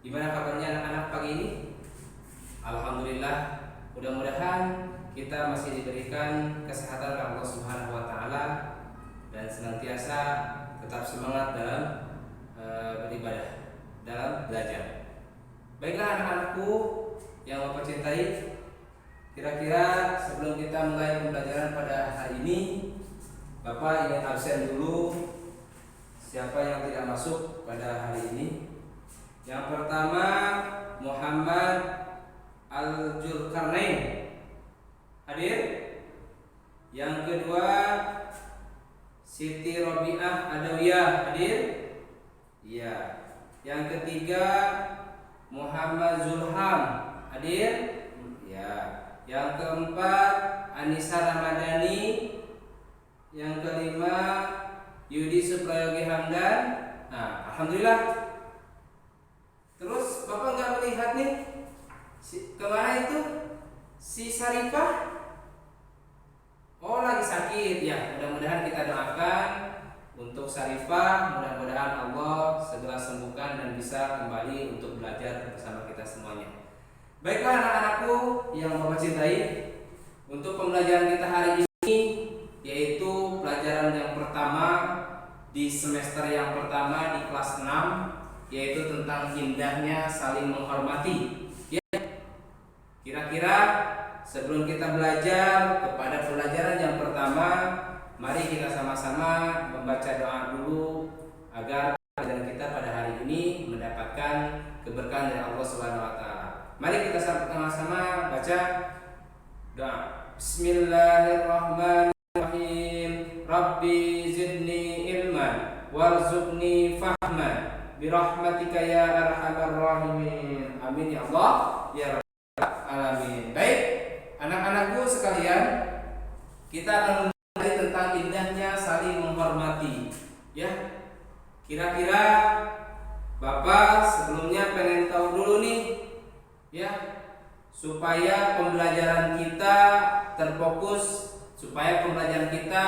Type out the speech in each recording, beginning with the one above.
Gimana kabarnya anak-anak pagi ini? Alhamdulillah, mudah-mudahan kita masih diberikan kesehatan oleh Allah Subhanahu wa taala dan senantiasa tetap semangat dalam beribadah, dalam belajar. Baiklah anak-anakku yang Bapak cintai, kira-kira sebelum kita mulai pembelajaran pada hari ini, Bapak ingin absen dulu siapa yang tidak masuk pada hari ini. Yang pertama Muhammad Al-Julkarnain, hadir. Yang kedua Siti Robiah Adawiyah, hadir. Iya. Yang ketiga Muhammad Zulham, hadir. Ya. Yang keempat Anissa Ramadhani. Yang kelima Yudi Suprayogi Hamdan. Nah, alhamdulillah. Terus Bapak nggak melihat nih kemana itu si Sarifah? Oh, lagi sakit ya. Mudah-mudahan kita doakan untuk Sarifah, mudah-mudahan Allah segera sembuhkan dan bisa kembali untuk belajar bersama kita semuanya. Baiklah anak-anakku yang Bapak cintai, untuk pembelajaran kita hari ini yaitu pelajaran yang pertama di semester yang pertama di kelas 6, yaitu tentang indahnya saling menghormati. Ya. Kira-kira sebelum kita belajar kepada pelajaran yang pertama, mari kita sama-sama membaca doa dulu agar pelajaran kita pada hari ini mendapatkan keberkahan dari Allah Subhanahu wa taala. Mari kita sama-sama baca doa. Bismillahirrahmanirrahim. Rabbi zidni ilman warzuqni fahman birahmatika ya arhamar rahimin. Amin ya Allah ya rabbal alamin. Baik, anak-anakku sekalian, kita akan mulai tentang indahnya saling menghormati. Ya. Kira-kira Bapak sebelumnya pengen tahu dulu nih, ya, supaya pembelajaran kita terfokus, supaya pembelajaran kita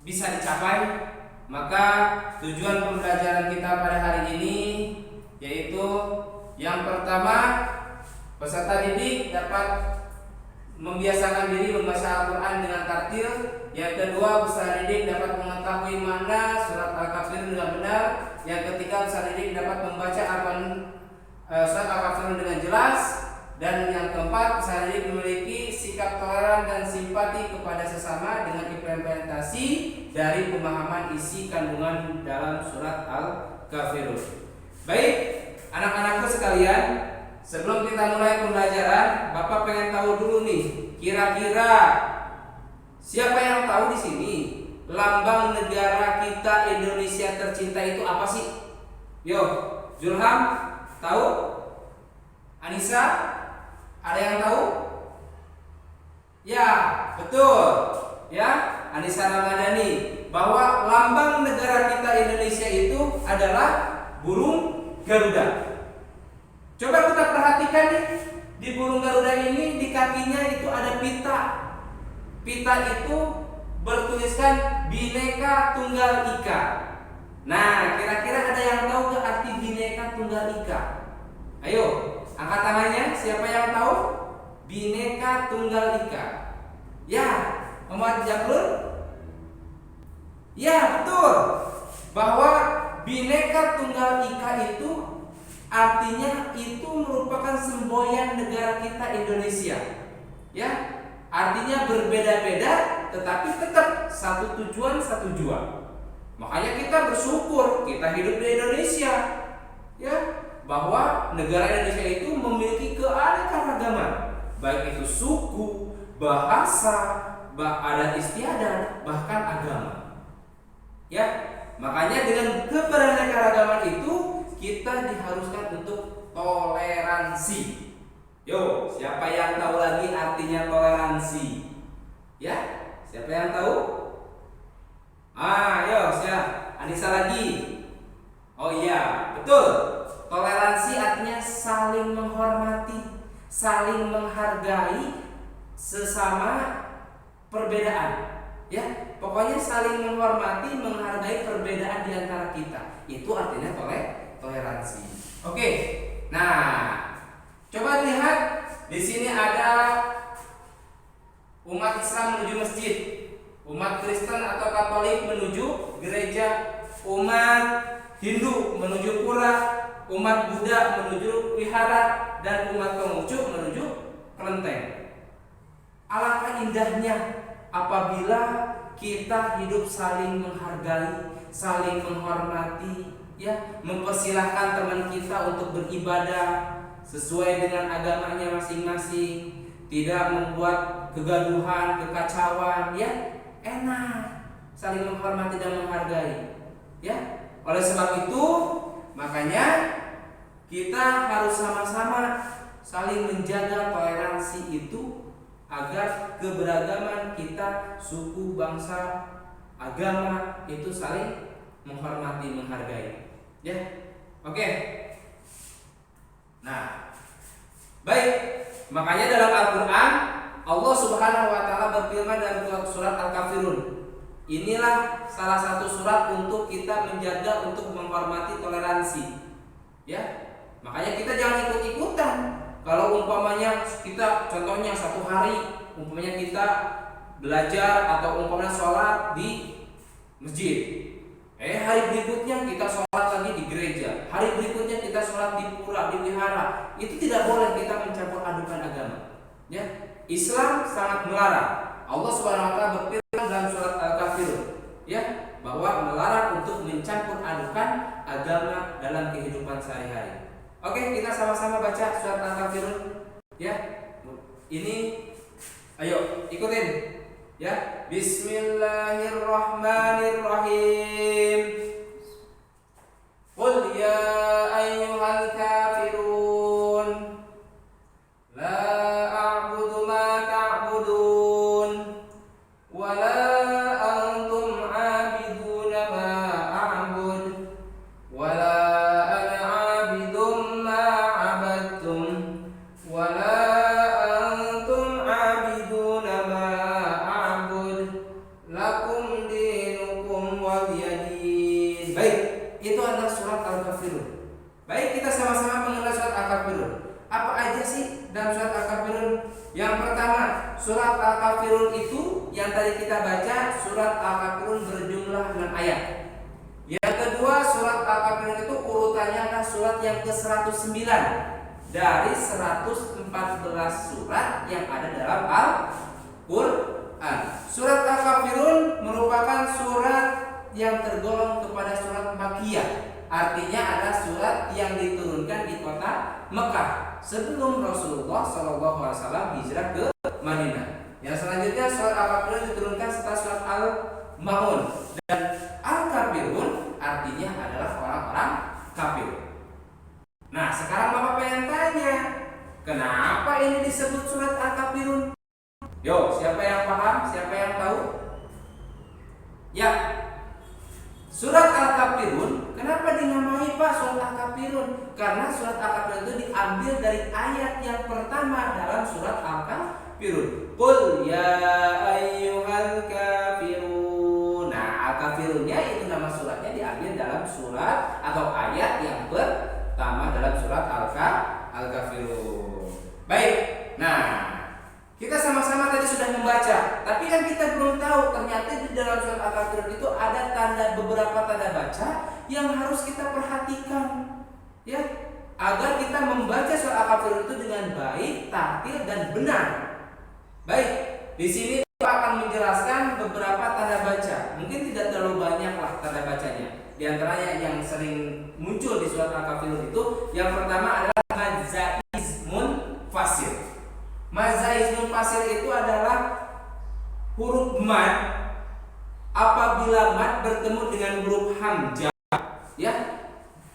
bisa dicapai. Maka tujuan pembelajaran kita pada hari ini yaitu yang pertama, peserta didik dapat membiasakan diri membaca Al-Quran dengan tartil. Yang kedua, peserta didik dapat mengetahui makna surat Al-Kafirun dengan benar. Yang ketiga, peserta didik dapat membaca surat Al-Kafirun dengan jelas. Dan yang keempat, peserta didik memiliki sikap toleran dan simpati kepada sesama dengan implementasi dari pemahaman isi kandungan dalam surat Al-Kafirun. Baik, anak-anakku sekalian, sebelum kita mulai pembelajaran, Bapak pengen tahu dulu nih, kira-kira siapa yang tahu di sini lambang negara kita Indonesia tercinta itu apa sih? Yo, Zulham tahu? Anissa, ada yang tahu? Ya, betul. Ya, Anissa Ramadhani, bahwa lambang negara kita Indonesia itu adalah burung Garuda. Coba kita perhatikan nih, di burung Garuda ini di kakinya itu ada pita. Pita itu bertuliskan Bhinneka Tunggal Ika. Nah, kira-kira ada yang tahu ke arti Bhinneka Tunggal Ika? Ayo, angkat tangannya, siapa yang tahu? Bhinneka Tunggal Ika. Ya, Muhammad Jaklur? Ya, betul. Bahwa Bhinneka Tunggal Ika itu artinya itu merupakan semboyan negara kita Indonesia. Ya, artinya berbeda-beda tetapi tetap satu tujuan, satu jua. Makanya kita bersyukur kita hidup di Indonesia. Ya, bahwa negara Indonesia itu memiliki keanekaragaman, baik itu suku, bahasa, adat istiadat, bahkan agama. Ya, makanya dengan keberaneka-ragaman itu kita diharuskan untuk toleransi. Yo, siapa yang tahu lagi artinya toleransi? Ya, siapa yang tahu? Yo, siapa? Anissa lagi. Oh iya, betul. Toleransi artinya saling menghormati, saling menghargai sesama perbedaan. Ya, pokoknya saling menghormati, menghargai perbedaan di antara kita. Itu artinya toleransi. Oke. Nah, coba lihat di sini ada umat Islam menuju masjid, umat Kristen atau Katolik menuju gereja, umat Hindu menuju pura, umat Buddha menuju wihara, dan umat Konghucu menuju kelenteng. Alangkah indahnya apabila kita hidup saling menghargai, saling menghormati, ya, mempersilahkan teman kita untuk beribadah sesuai dengan agamanya masing-masing, tidak membuat kegaduhan, kekacauan, ya, enak, saling menghormati dan menghargai, ya. Oleh sebab itu, makanya kita harus sama-sama saling menjaga toleransi itu agar keberagaman kita, suku, bangsa, agama itu saling menghormati, menghargai, ya. Oke. Nah, baik. Makanya dalam Al-Qur'an Allah Subhanahu wa taala berfirman dalam surat Al-Kafirun. Inilah salah satu surat untuk kita menjaga, untuk menghormati toleransi. Ya. Makanya kita jangan ikut-ikutan. Kalau umpamanya kita, contohnya satu hari umpamanya kita belajar atau umpamanya sholat di masjid, hari berikutnya kita sholat lagi di gereja, hari berikutnya kita sholat di pura, di wihara, itu tidak boleh kita mencampur adukan agama. Ya, Islam sangat melarang. Allah Subhanahu wa taala berfirman dalam surat Al-Kafirun, ya, bahwa melarang untuk mencampur adukan agama dalam kehidupan sehari-hari. Oke, kita sama-sama baca surat Al-Kafirun, ya. Ini, ayo ikutin. Ya, Bismillahirrahmanirrahim. Qul ya ayyuhal kafirun, la a'budu ma ta'budun, wa la antum 'abiduna ma a'bud, wa la ana 'abidum ma 'abadtum, wa la antum 'abiduna ma lakum dinukum waliyadin. Baik, itu adalah surat Al-Kafirun. Baik, kita sama-sama mengenal surat Al-Kafirun. Apa aja sih dalam surat Al-Kafirun? Yang pertama, surat Al-Kafirun itu yang tadi kita baca, surat Al-Kafirun berjumlah 6 ayat. Yang kedua, surat Al-Kafirun itu urutannya adalah surat yang ke-109 dari 114 surat yang ada dalam Al-Qur'an. Surat Al-Kafirun merupakan surat yang tergolong kepada surat Makkiyah. Artinya adalah surat yang diturunkan di kota Mekah sebelum Rasulullah SAW hijrah ke Madinah. Yang selanjutnya surat Al-Kafirun diturunkan setelah surat Al-Maun. Dan Al-Kafirun artinya adalah orang-orang kafir. Nah, sekarang Bapak pengen tanya, kenapa ini disebut surat Al-Kafirun? Yo, siapa yang paham? Siapa yang tahu? Ya, surat Al-Kafirun, kenapa dinamai Pak surat Al-Kafirun? Karena surat Al-Kafirun itu diambil dari ayat yang pertama dalam surat Al-Kafirun. Qul ya ayyuhal kafirun. Nah, Al-Kafirunnya itu nama suratnya diambil dalam surat atau ayat yang pertama dalam surat Al-Kafirun. Baik, nah, kita sama-sama tadi sudah membaca, tapi kan kita belum tahu ternyata di dalam surat Al-Kafirun itu ada beberapa tanda baca yang harus kita perhatikan, ya, agar kita membaca surat Al-Kafirun itu dengan baik, tartil dan benar. Baik, di sini kita akan menjelaskan beberapa tanda baca. Mungkin tidak terlalu banyak lah tanda bacanya. Di antaranya yang sering muncul di surat Al-Kafirun itu, yang pertama adalah mazaizmun fasir. Mazaizmun fasir itu adalah huruf mad apabila mad bertemu dengan huruf hamzah, ya,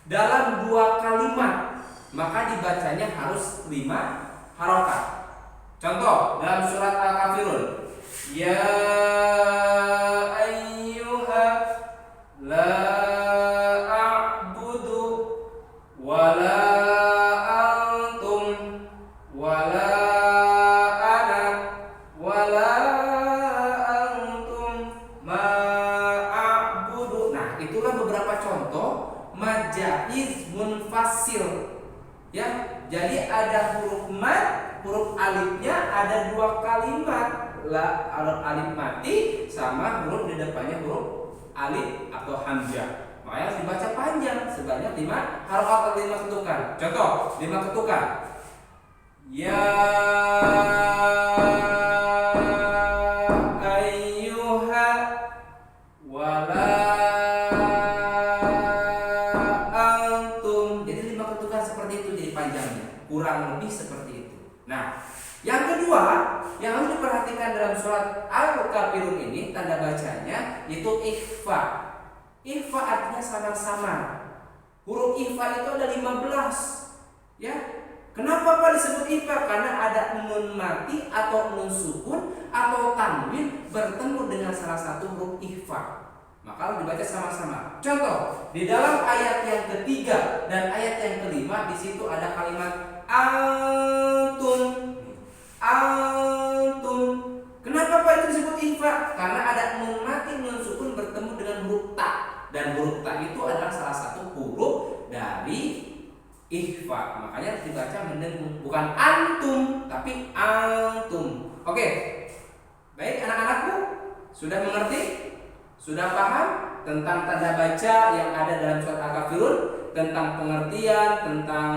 dalam dua kalimat, maka dibacanya harus 5 harokat. Contoh dalam surat Al-Kafirun, ya ayyuha la a'budu wa la antum wa la mad jaiz munfasil. Ya, jadi ada huruf mad, huruf alifnya ada 2 kalimat, alif mati sama huruf di depannya huruf alif atau hamzah. Makanya harus dibaca panjang sebanyak 5 harokat atau 5 ketukan. Contoh, 5 ketukan. Ya ayyuha wala antum. Jadi 5 ketukan seperti itu jadi panjangnya. Kurang lebih seperti itu. Nah, yang kedua yang harus diperhatikan dalam surat Al-Kafirun ini tanda bacanya itu ikhfa. Ikhfa artinya samar-samar. Huruf ikhfa itu ada 15. Ya. Kenapa Pak disebut ikhfa? Karena ada nun mati atau nun sukun atau tanwin bertemu dengan salah satu huruf ikhfa. Maka harus dibaca sama-sama. Contoh, di dalam ayat yang ketiga dan ayat yang kelima di situ ada kalimat antum. Antum. Kenapa Pak itu disebut ikhfa? Karena ada nun mati, nun sukun bertemu dengan huruf ta, dan huruf ta itu adalah salah satu huruf dari ikhfa. Makanya dibaca mendengung, bukan antum tapi antum. Oke. Baik anak-anakku, sudah mengerti? Sudah paham tentang tanda baca yang ada dalam surat Al-Kafirun, tentang pengertian, tentang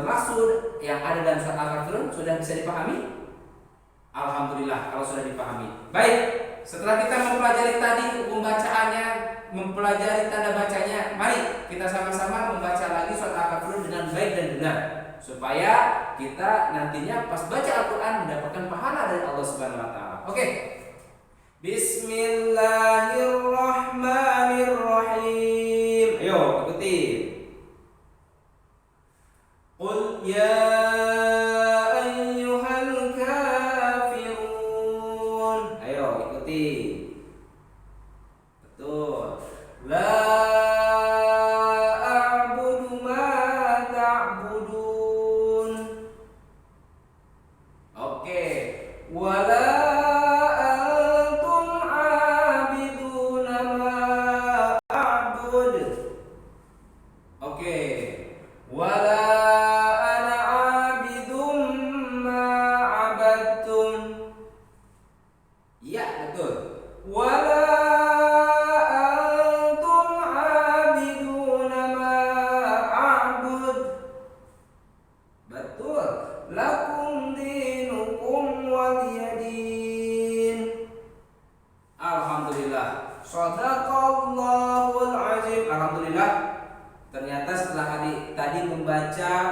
maksud yang ada dalam surat Al-Kafirun? Sudah bisa dipahami? Alhamdulillah kalau sudah dipahami. Baik, setelah kita mempelajari tadi hukum bacaannya, mempelajari tanda bacanya, mari kita sama-sama membaca lagi surat Al-Kafirun dengan baik dan benar, supaya kita nantinya pas baca Al-Quran mendapatkan pahala dari Allah Subhanahu Wa Taala. Oke. Bismillahirrahmanirrahim. Ayo ikuti. Qul ya ayyuhal kafirun. Ayo ikuti. Betul. La a'budu ma ta'budun. Oke. Wala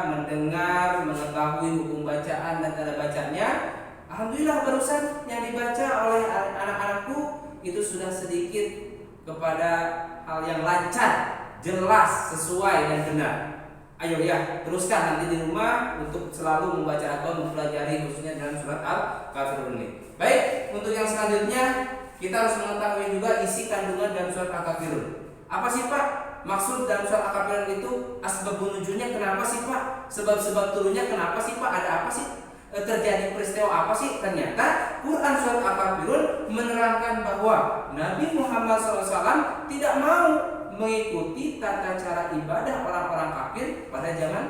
mendengar, mengetahui hukum bacaan dan tanda bacanya. Alhamdulillah barusan yang dibaca oleh anak-anakku itu sudah sedikit kepada hal yang lancar, jelas, sesuai dan benar. Ayo ya, teruskan nanti di rumah untuk selalu membaca atau mempelajari khususnya dalam surat Al-Kafirun ini. Baik, untuk yang selanjutnya kita harus mengetahui juga isi kandungan dalam surat Al-Kafirun. Apa sih Pak? Maksud dalam surat Al-Kafirun itu asbabun nuzulnya kenapa sih Pak? Sebab-sebab turunnya kenapa sih Pak? Ada apa sih? Terjadi peristiwa apa sih? Ternyata Quran surat Al-Kafirun menerangkan bahwa Nabi Muhammad SAW tidak mau mengikuti tata cara ibadah orang-orang kafir pada zaman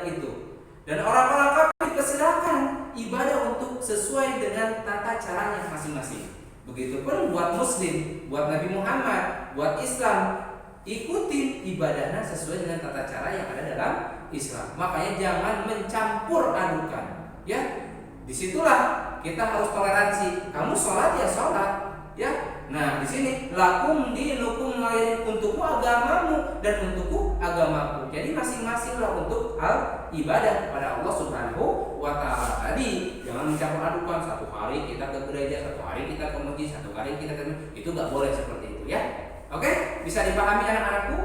itu. Dan orang-orang kafir dipersilakan ibadah untuk sesuai dengan tata caranya masing-masing. Begitupun buat Muslim, buat Nabi Muhammad, buat Islam, ikuti ibadahnya sesuai dengan tata cara yang ada dalam Islam. Makanya jangan mencampur adukan. Ya, disitulah kita harus toleransi. Kamu sholat ya sholat, ya. Nah di sini lakum dinukum waliya, untukmu agamamu dan untukku agamaku. Jadi masing-masinglah untuk hal ibadah kepada Allah Subhanahu Wa Taala. Tadi jangan mencampur adukan. Satu hari kita ke gereja, satu hari kita ke masjid, satu hari kita ke itu nggak boleh seperti itu ya. Oke, bisa dipahami anak-anakku?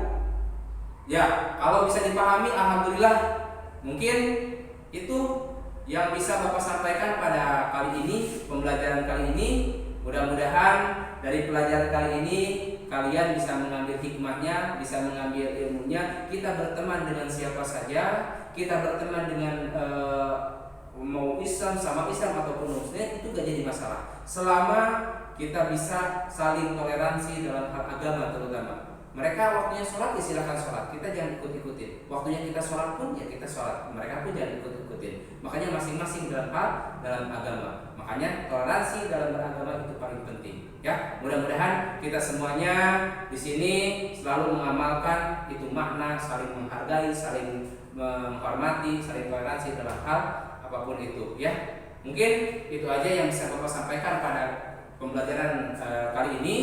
Ya, kalau bisa dipahami, alhamdulillah. Mungkin itu yang bisa Bapak sampaikan pada kali ini, pembelajaran kali ini. Mudah-mudahan dari pelajaran kali ini kalian bisa mengambil hikmahnya, bisa mengambil ilmunya. Kita berteman dengan siapa saja, kita berteman dengan mau Islam sama Islam ataupun Muslim, itu gak jadi masalah selama kita bisa saling toleransi dalam hal agama terutama. Mereka waktunya sholat ya silakan sholat, kita jangan ikut-ikutin. Waktunya kita sholat pun ya kita sholat, mereka pun jangan ikut-ikutin. Makanya masing-masing dalam agama. Makanya toleransi dalam beragama itu paling penting. Ya, mudah-mudahan kita semuanya di sini selalu mengamalkan itu makna saling menghargai, saling menghormati, saling toleransi dalam hal apapun itu. Ya, mungkin itu aja yang bisa Bapak sampaikan pada pembelajaran kali ini.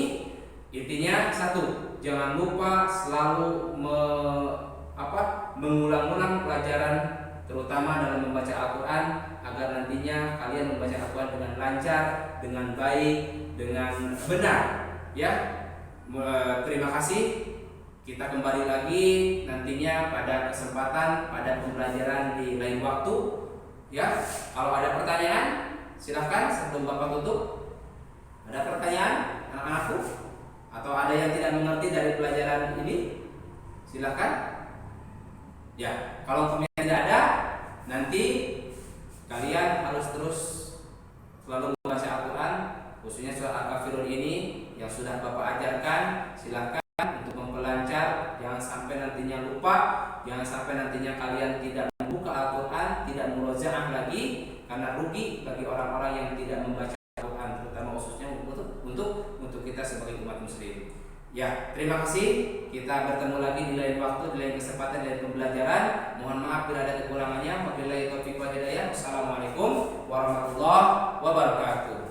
Intinya satu, jangan lupa selalu mengulang-ulang pelajaran, terutama dalam membaca Al-Quran, agar nantinya kalian membaca Al-Quran dengan lancar, dengan baik, dengan benar. Ya, terima kasih. Kita kembali lagi nantinya pada kesempatan pada pembelajaran di lain waktu. Ya, kalau ada pertanyaan silahkan sebelum Bapak tutup. Ada pertanyaan anak-anakku? Atau ada yang tidak mengerti dari pelajaran ini? Silakan. Ya, kalau kemudian tidak ada, nanti kalian harus terus selalu membaca Al-Quran, khususnya surah Al-Kafirun ini yang sudah Bapak ajarkan. Silakan untuk memperlancar, jangan sampai nantinya lupa, jangan sampai nantinya kalian tidak membuka Al-Quran, tidak murojaah lagi, karena rugi bagi orang-orang yang tidak membaca Al-Quran, terutama khususnya untuk kita sebagai umat muslim. Ya, terima kasih. Kita bertemu lagi di lain waktu, di lain kesempatan, di lain pembelajaran. Mohon maaf bila ada kekurangannya. Wabillahi taufiq wal hidayah. Wassalamualaikum warahmatullahi wabarakatuh.